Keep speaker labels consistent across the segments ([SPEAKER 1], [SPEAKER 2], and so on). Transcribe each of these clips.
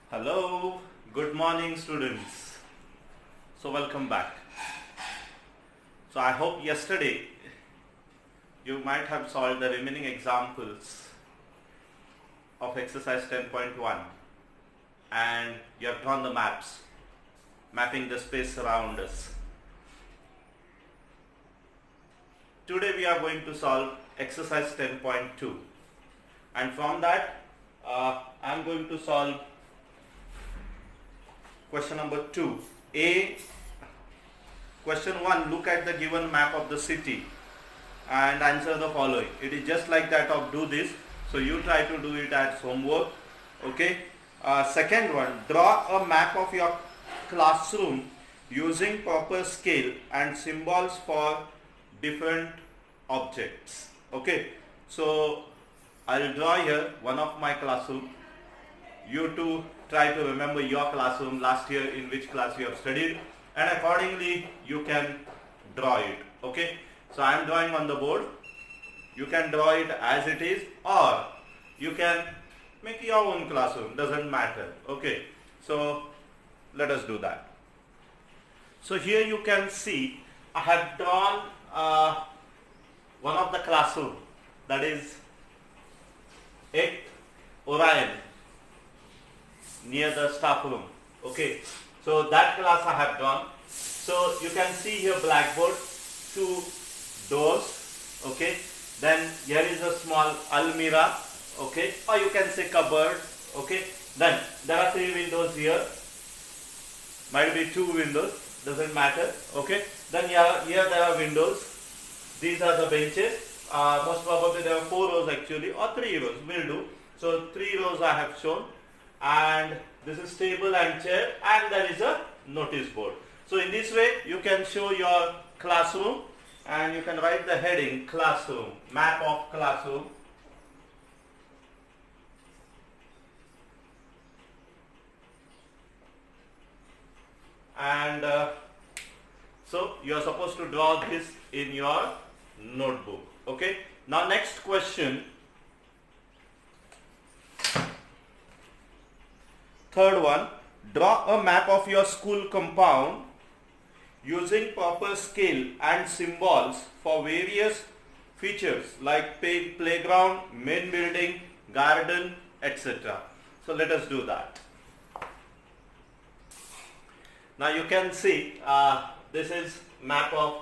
[SPEAKER 1] Hello, good morning students. So welcome back. So I hope yesterday you might have solved the remaining examples of exercise 10.1 and you have drawn the maps, mapping the space around us. Today we are going to solve exercise 10.2 and from that I am going to solve question number 2. Question 1, look at the given map of the city and answer the following. It is just like that of do this, so you try to do it as homework. Okay. Second one, draw a map of your classroom using proper scale and symbols for different objects. Okay, so I will draw here one of my classroom. You too try to remember your classroom, last year in which class you have studied, and accordingly you can draw it. Okay, so I am drawing on the board. You can draw it as it is or you can make your own classroom, doesn't matter. Okay, so let us do that. So here you can see I have drawn one of the classroom, that is 8th Orion, near the staff room. Okay, so that class I have drawn. So you can see here blackboard, 2 doors. Okay, then here is a small almirah. Okay, or you can say cupboard. Okay, then there are 3 windows here, might be 2 windows, doesn't matter. Okay, then here there are windows. These are the benches. Most probably there are 4 rows actually, or 3 rows will do. So 3 rows I have shown, and this is table and chair, and there is a notice board. So in this way you can show your classroom and you can write the heading classroom, map of classroom. And so you are supposed to draw this in your notebook. Okay, now next question. Third one, draw a map of your school compound using proper scale and symbols for various features like playground, main building, garden, etc. So let us do that. Now you can see this is map of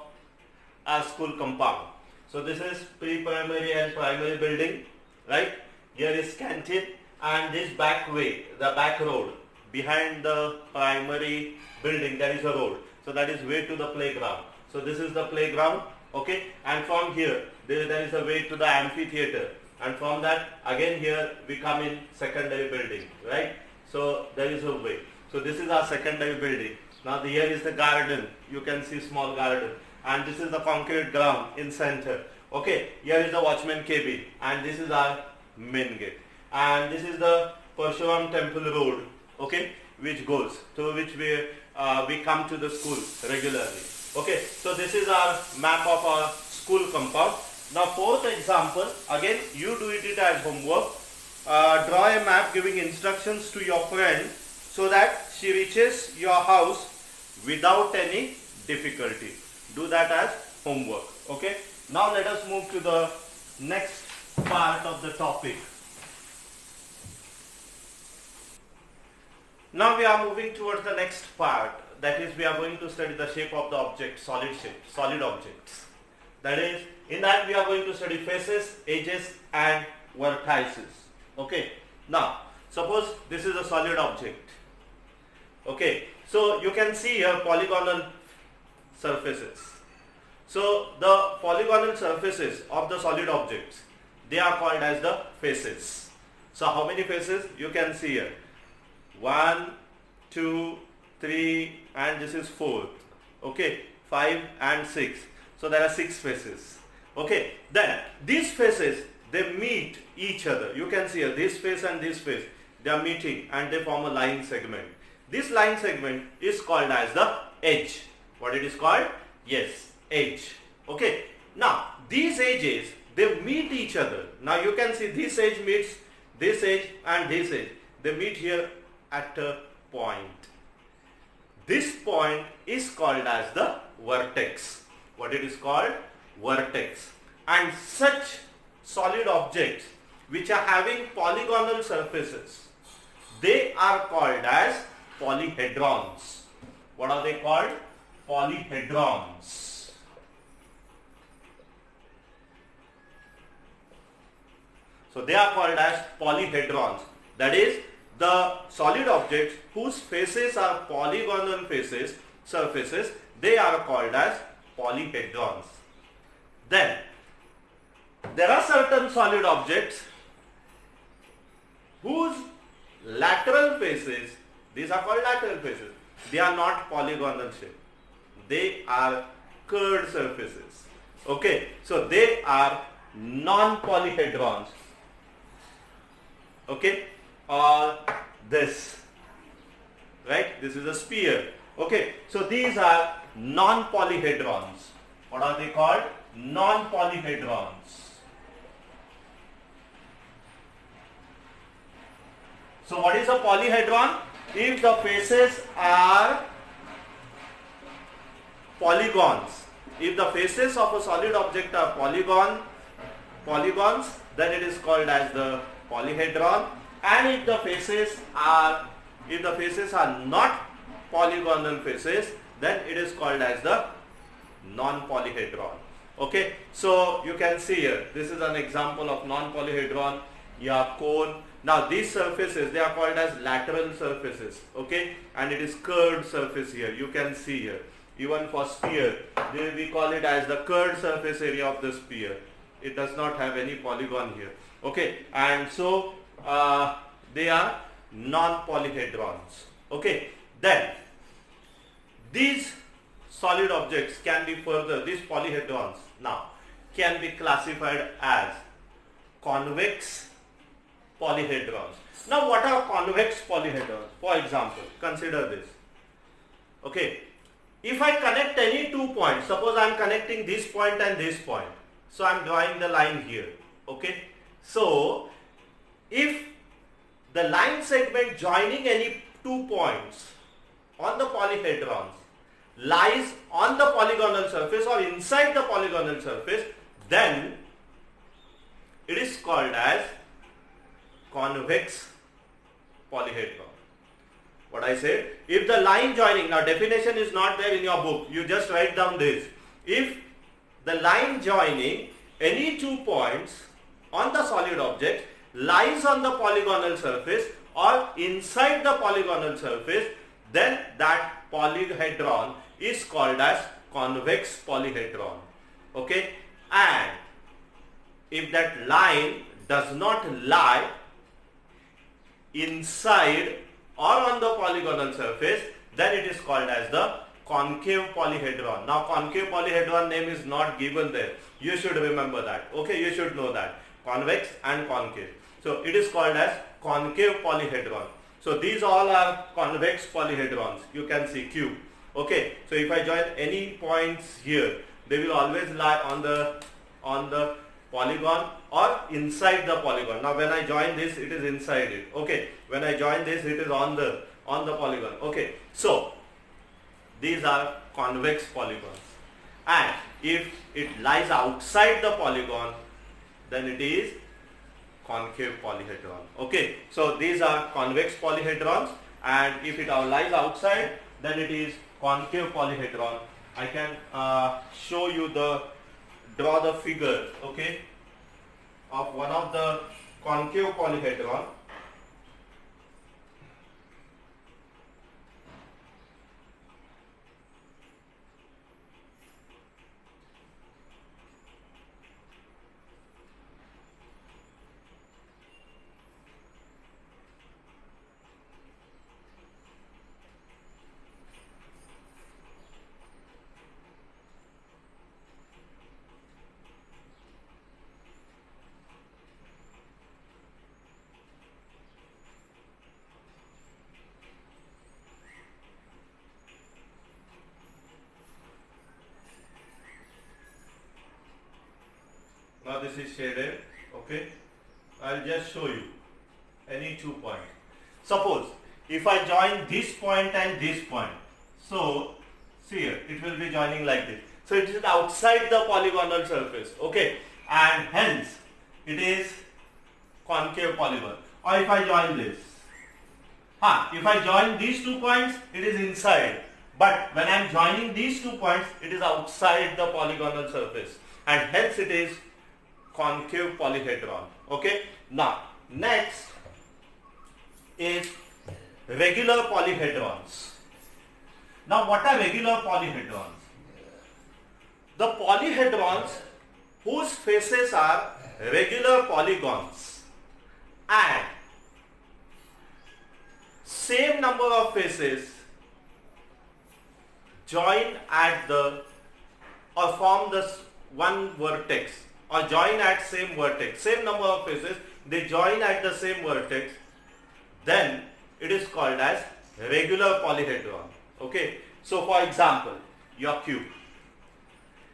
[SPEAKER 1] our school compound. So this is pre-primary and primary building, right? Here is canteen and this back way, the back road behind the primary building, there is a road. So that is way to the playground. So this is the playground. Okay, and from here there is a way to the amphitheater, and from that again here we come in secondary building, right? So there is a way. So this is our secondary building. Now here is the garden, you can see small garden, and this is the concrete ground in center. Okay, here is the watchman cabin, and this is our main gate, and this is the Parshuram temple road, okay, which goes through which we come to the school regularly. Okay, so this is our map of our school compound. Now fourth example, again you do it as homework. Draw a map giving instructions to your friend so that she reaches your house without any difficulty. Do that as homework. Okay, now let us move to the next part of the topic. Now we are moving towards the next part, that is we are going to study the shape of the object, solid shape, solid objects. That is, in that we are going to study faces, edges and vertices. Okay, now suppose this is a solid object. Okay, so you can see here polygonal surfaces. So the polygonal surfaces of the solid objects, they are called as the faces. So how many faces? You can see here 1, 2, 3 and this is 4th. Okay, 5 and 6. So there are 6 faces. Okay, then these faces, they meet each other. You can see here this face and this face, they are meeting and they form a line segment. This line segment is called as the edge. What it is called? Yes, edge. Okay, now these edges, they meet each other. Now you can see this edge meets this edge and this edge. They meet here at a point. This point is called as the vertex. What it is called? Vertex. And such solid objects which are having polygonal surfaces, they are called as polyhedrons. What are they called? Polyhedrons. So they are called as polyhedrons. That is, the solid objects whose faces are polygonal surfaces, they are called as polyhedrons. Then there are certain solid objects whose lateral faces, these are called lateral faces, they are not polygonal shape, they are curved surfaces. Okay, so they are non-polyhedrons. Okay, or this, right? This is a sphere. Okay, so these are non-polyhedrons. What are they called? Non-polyhedrons. So what is a polyhedron? If the faces are polygons, if the faces of a solid object are polygons, then it is called as the polyhedron. And if the faces are not polygonal faces, then it is called as the non-polyhedron. Okay, so you can see here, this is an example of non-polyhedron. Yeah, cone. Now these surfaces, they are called as lateral surfaces. Okay, and it is curved surface here. You can see here. Even for sphere, we call it as the curved surface area of the sphere. It does not have any polygon here. Okay, and so they are non-polyhedrons. Okay, then these solid objects can be further, these polyhedrons now can be classified as convex polyhedrons. Now what are convex polyhedrons? For example, consider this. Okay, if I connect any 2 points, suppose I am connecting this point and this point, so I am drawing the line here. Okay, so if the line segment joining any 2 points on the polyhedrons lies on the polygonal surface or inside the polygonal surface, then it is called as convex polyhedron. What I said, if the line joining, now definition is not there in your book, you just write down this. If the line joining any 2 points on the solid object lies on the polygonal surface or inside the polygonal surface, then that polyhedron is called as convex polyhedron. Okay, and if that line does not lie inside or on the polygonal surface, then it is called as the concave polyhedron. Now concave polyhedron name is not given there. You should remember that. Okay, you should know that. Convex and concave. So it is called as concave polyhedron. So these all are convex polyhedrons. You can see cube. Okay, so if I join any points here, they will always lie on the polygon or inside the polygon. Now when I join this, it is inside it. Okay, when I join this, it is on the polygon. Okay, so these are convex polygons, and if it lies outside the polygon, then it is concave polyhedron. Okay, so these are convex polyhedrons, and if it lies outside, then it is concave polyhedron. I can show you draw the figure, okay, of one of the concave polyhedron. Now this is shaded. Okay, I'll just show you any 2 points. Suppose if I join this point and this point, so see here, it will be joining like this. So it is outside the polygonal surface, okay, and hence it is concave polygon. Or if I join this, if I join these 2 points, it is inside, but when I am joining these 2 points, it is outside the polygonal surface, and hence it is concave polyhedron. Okay, now next is regular polyhedrons. Now what are regular polyhedrons? The polyhedrons whose faces are regular polygons and same number of faces join at the or form the one vertex or join at same vertex, same number of faces, they join at the same vertex, then it is called as regular polyhedron. Okay, so for example, your cube.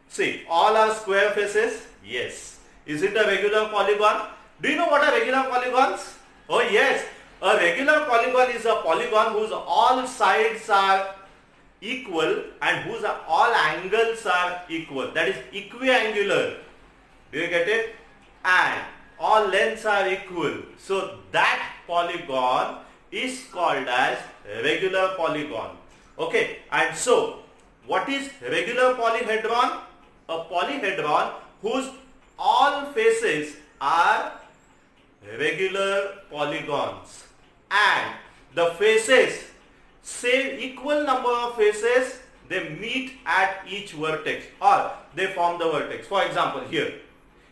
[SPEAKER 1] See, all are square faces? Yes. Is it a regular polygon? Do you know what are regular polygons? Oh yes, a regular polygon is a polygon whose all sides are equal and whose all angles are equal. That is equiangular. Do you get it? And all lengths are equal. So that polygon is called as regular polygon. Okay, and so what is regular polyhedron? A polyhedron whose all faces are regular polygons and the faces, same equal number of faces, they meet at each vertex or they form the vertex. For example, here,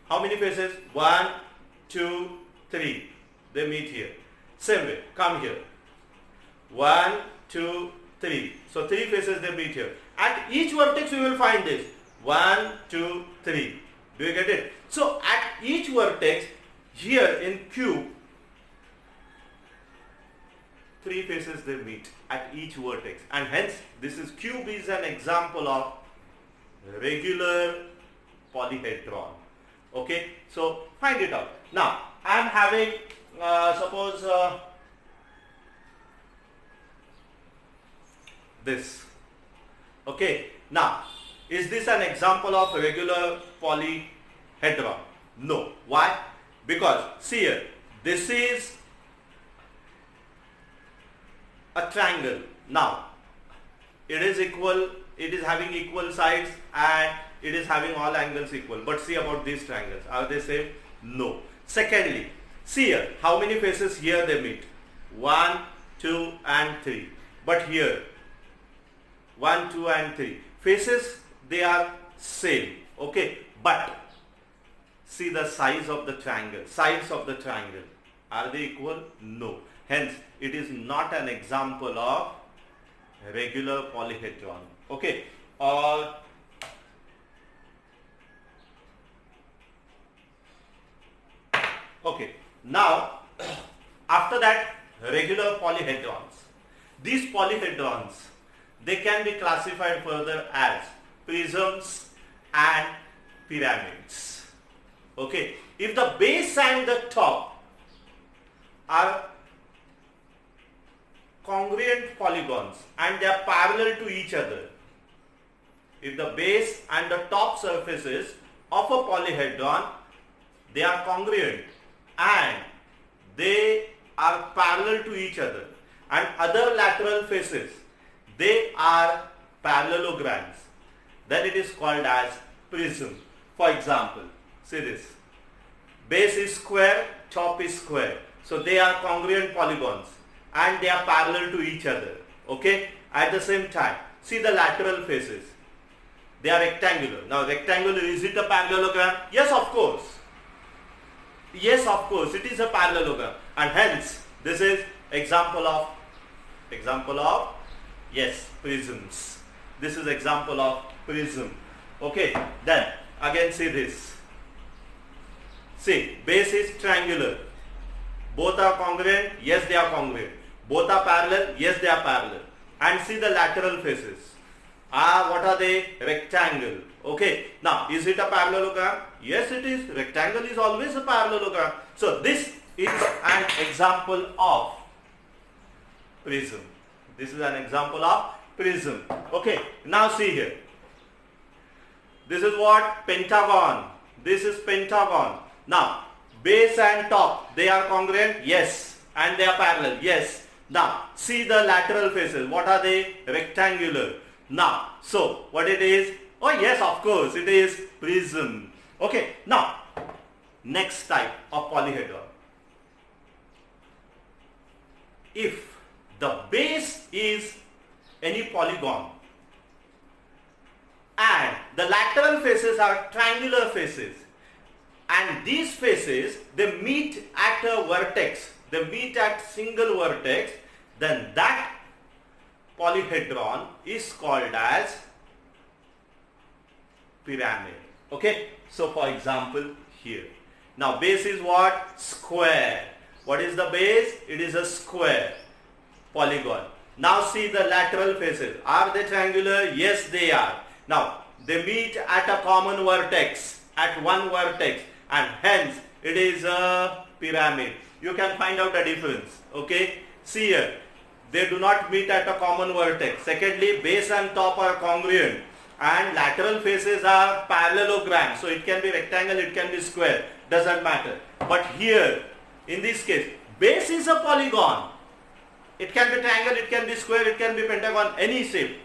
[SPEAKER 1] how many faces? 1, 2, 3. They meet here. Same way, come here. 1, 2, 3. So 3 faces they meet here. At each vertex we will find this. 1, 2, 3. Do you get it? So at each vertex, here in cube, 3 faces they meet at each vertex, and hence this is cube is an example of regular polyhedron. Okay, so find it out. Now I am having suppose this. Okay, now is this an example of regular polyhedron? No. Why? Because see here, this is a triangle. Now it is equal, it is having equal sides and it is having all angles equal. But see about these triangles, are they same? No. Secondly, see here, how many faces here they meet? 1, 2 and 3. But here 1, 2 and 3 faces, they are same. Okay, but see the size of the triangle, sides of the triangle, are they equal? No. Hence it is not an example of regular polyhedron. Okay, okay, now after that, regular polyhedrons. These polyhedrons, they can be classified further as prisms and pyramids. Okay, if the base and the top are congruent polygons and they are parallel to each other, if the base and the top surfaces of a polyhedron, they are congruent and they are parallel to each other, and other lateral faces, they are parallelograms, then it is called as prism. For example, see this, base is square, top is square, so they are congruent polygons and they are parallel to each other. Okay, at the same time, see the lateral faces, they are rectangular. Now rectangular, is it a parallelogram? Yes, of course. Yes, of course, it is a parallelogram, and hence this is example of yes, prisms. This is example of prism. Okay, then again see this. See, base is triangular. Both are congruent. Yes, they are congruent. Both are parallel. Yes, they are parallel. And see the lateral faces. What are they? Rectangle. Okay. Now, is it a parallelogram? Yes, it is. Rectangle is always a parallelogram. So, this is an example of prism. This is an example of prism. Okay, now see here. This is what? Pentagon. This is pentagon. Now, base and top, they are congruent? Yes. And they are parallel? Yes. Now, see the lateral faces. What are they? Rectangular. Now, so what it is? Oh yes, of course, it is prism. Okay, now, next type of polyhedron. If the base is any polygon and the lateral faces are triangular faces, and these faces, they meet at a vertex, they meet at single vertex, then that polyhedron is called as pyramid. Okay, so for example here, now base is what? Square. What is the base? It is a square polygon. Now see the lateral faces. Are they triangular? Yes, they are. Now they meet at a common vertex, at one vertex, and hence it is a pyramid. You can find out the difference. Okay, see here, they do not meet at a common vertex. Secondly, base and top are congruent, and lateral faces are parallelogram. So it can be rectangle, it can be square, doesn't matter. But here, in this case, base is a polygon. It can be triangle, it can be square, it can be pentagon, any shape.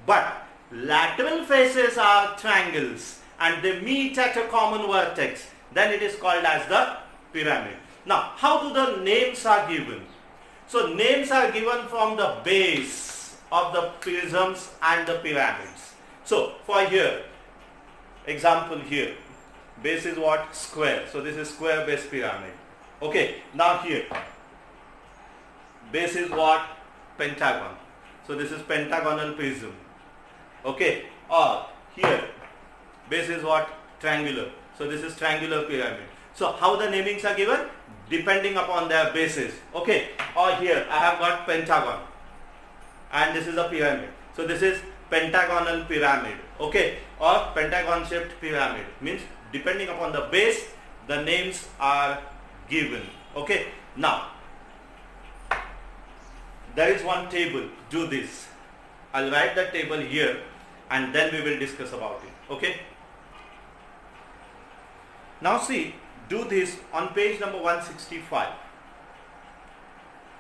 [SPEAKER 1] But lateral faces are triangles and they meet at a common vertex. Then it is called as the pyramid. Now, how do the names are given? So, names are given from the base of the prisms and the pyramids. So, for here, example here, base is what? Square. So, this is square base pyramid. Okay, now here, base is what? Pentagon. So, this is pentagonal prism. Okay, or here, base is what? Triangular. So, this is triangular pyramid. So, how the namings are given? Depending upon their bases. Okay, or here I have got pentagon and this is a pyramid. So, this is pentagonal pyramid. Okay, or pentagon shaped pyramid. Means depending upon the base, the names are given. Okay, now there is one table. Do this. I'll write the table here and then we will discuss about it. Okay, now see, do this on page number 165.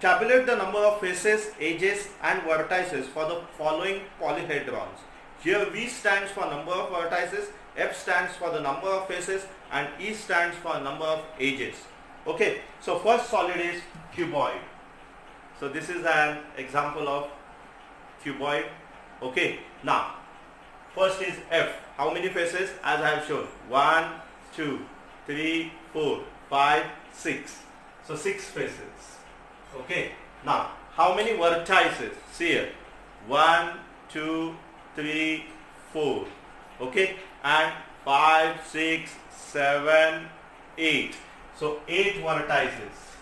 [SPEAKER 1] Tabulate the number of faces, edges and vertices for the following polyhedrons. Here V stands for number of vertices, F stands for the number of faces and E stands for number of edges. Okay, so first solid is cuboid. So this is an example of cuboid. Okay, now first is F. How many faces? As I have shown, 1, 2, 3, 4, 5, 6. So 6 faces. Okay. Now, how many vertices? See here. 1, 2, 3, 4. Okay. And 5, 6, 7, 8. So 8 vertices.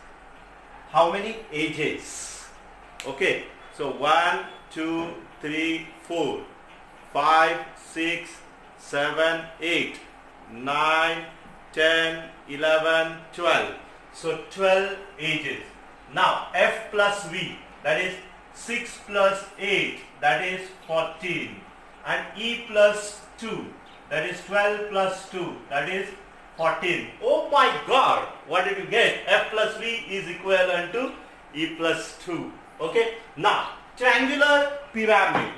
[SPEAKER 1] How many edges? Okay. So 1, 2, 3, 4, 5, 6, 7, 8, 9, 10, 11, 12. So 12 edges. Now F plus V, that is 6 plus 8, that is 14. And E plus 2, that is 12 plus 2, that is 14. Oh my God, what did you get? F plus V is equivalent to E plus 2. Okay, now triangular pyramid.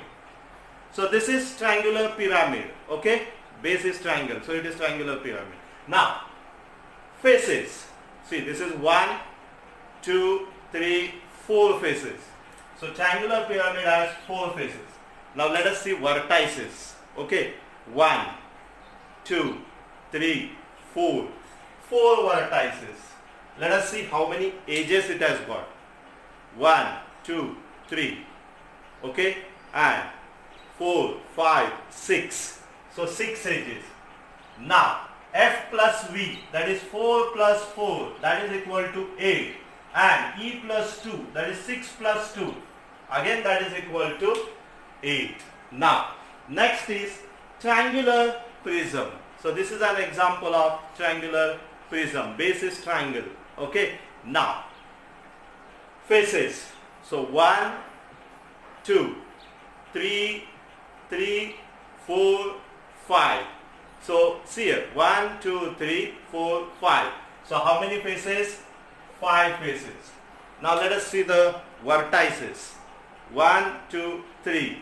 [SPEAKER 1] So this is triangular pyramid. Okay, base is triangle, so it is triangular pyramid. Now, faces. See, this is 1, 2, 3, 4 faces. So, triangular pyramid has 4 faces. Now, let us see vertices. Okay, 1, 2, 3, 4. 4 vertices. Let us see how many edges it has got. 1, 2, 3. Okay, and 4, 5, 6. So, 6 edges. Now, F plus V, that is 4 plus 4, that is equal to 8, and E plus 2, that is 6 plus 2, again that is equal to 8. Now, next is triangular prism. So, this is an example of triangular prism. Base is triangle. Okay. Now, faces. So 1, 2, 3, 4, 5. So see here, 1, 2, 3, 4, 5. So how many faces? 5 faces. Now let us see the vertices. 1, 2, 3,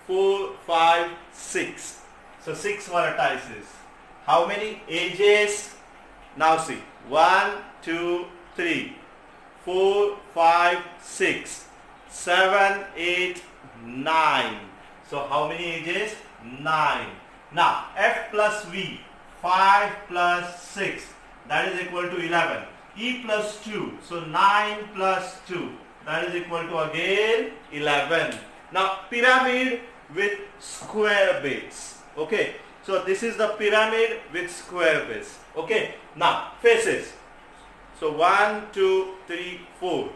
[SPEAKER 1] 4, 5, 6. So 6 vertices. How many edges? Now see, 1, 2, 3, 4, 5, 6, 7, 8, 9. So how many edges? 9. Now f plus v, 5 plus 6, that is equal to 11. E plus 2, so 9 plus 2, that is equal to again 11. Now pyramid with square base. Okay, so this is the pyramid with square base. Okay, now faces. So 1, 2, 3, 4.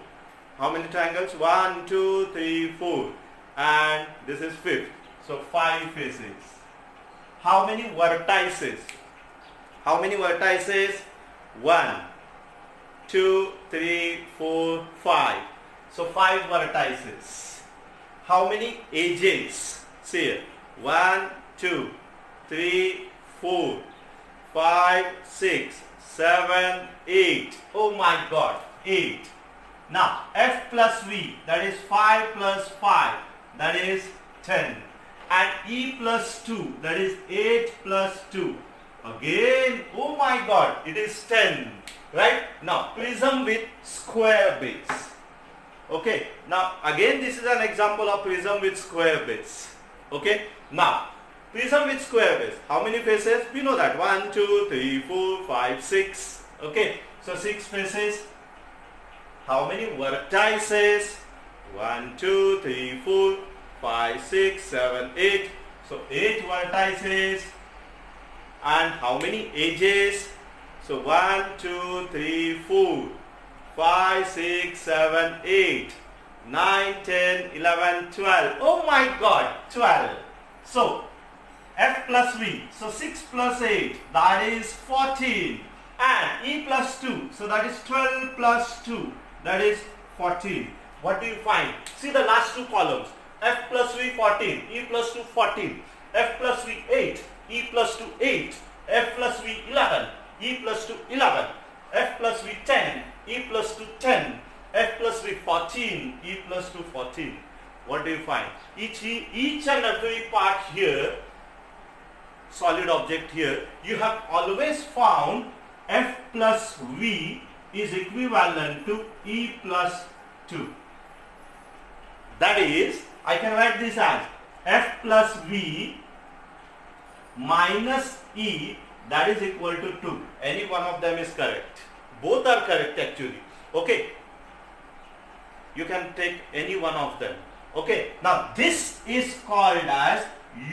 [SPEAKER 1] How many triangles? 1, 2, 3, 4. And this is fifth. So 5 faces. How many vertices? How many vertices? 1, 2, 3, 4, 5. So 5 vertices. How many edges? See here. 1, 2, 3, 4, 5, 6, 7, 8. Oh my God, 8. Now f plus v, that is 5 plus 5, that is 10. And e plus 2, that is 8 plus 2. Again, oh my God, it is 10. Right? Now prism with square base. Okay, now again this is an example of prism with square base. Okay, now prism with square base. How many faces? We know that 1, 2, 3, 4, 5, 6. Okay, so 6 faces. How many vertices? 1, 2, 3, 4, 5, 6, 7, 8. So 8 vertices. And how many edges? So 1, 2, 3, 4, 5, 6, 7, 8, 9, 10, 11, 12. Oh my God, 12. So f plus v, so 6 plus 8, that is 14. And e plus 2, so that is 12 plus 2, that is 14. What do you find? See the last 2 columns. F plus v 14, e plus 2 14, f plus v 8, e plus 2 8, f plus v 11, e plus 2 11, f plus v 10, e plus 2 10, f plus v 14, e plus 2 14. What do you find? Each and every part here, solid object here, you have always found f plus v is equivalent to e plus 2. That is, I can write this as f plus v minus e, that is equal to 2. Any one of them is correct. Both are correct actually. Okay. You can take any one of them. Okay. Now this is called as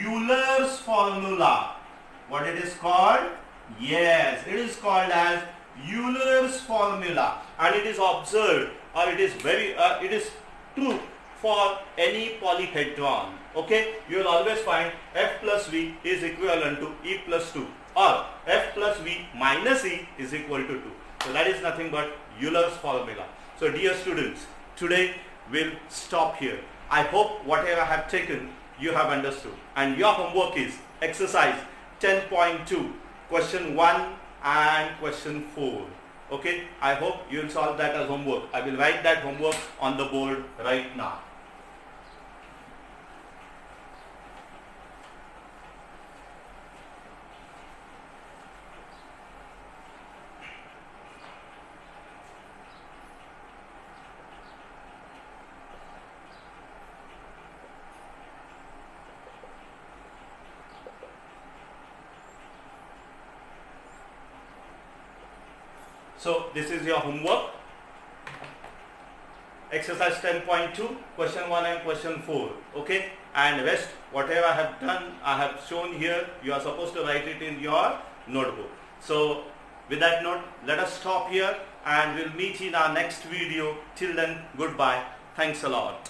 [SPEAKER 1] Euler's formula. What it is called? Yes, it is called as Euler's formula, and it is observed, or it is it is true for any polyhedron. Okay, you will always find f plus v is equivalent to e plus 2, or f plus v minus e is equal to 2. So that is nothing but Euler's formula. So dear students, today we'll stop here. I hope whatever I have taken you have understood, and your homework is exercise 10.2, question 1 and question 4. Okay, I hope you will solve that as homework. I will write that homework on the board right now. So this is your homework, exercise 10.2, question 1 and question 4. Okay, and rest whatever I have done, I have shown here, you are supposed to write it in your notebook. So with that note, let us stop here and we'll meet in our next video. Till then, goodbye. Thanks a lot.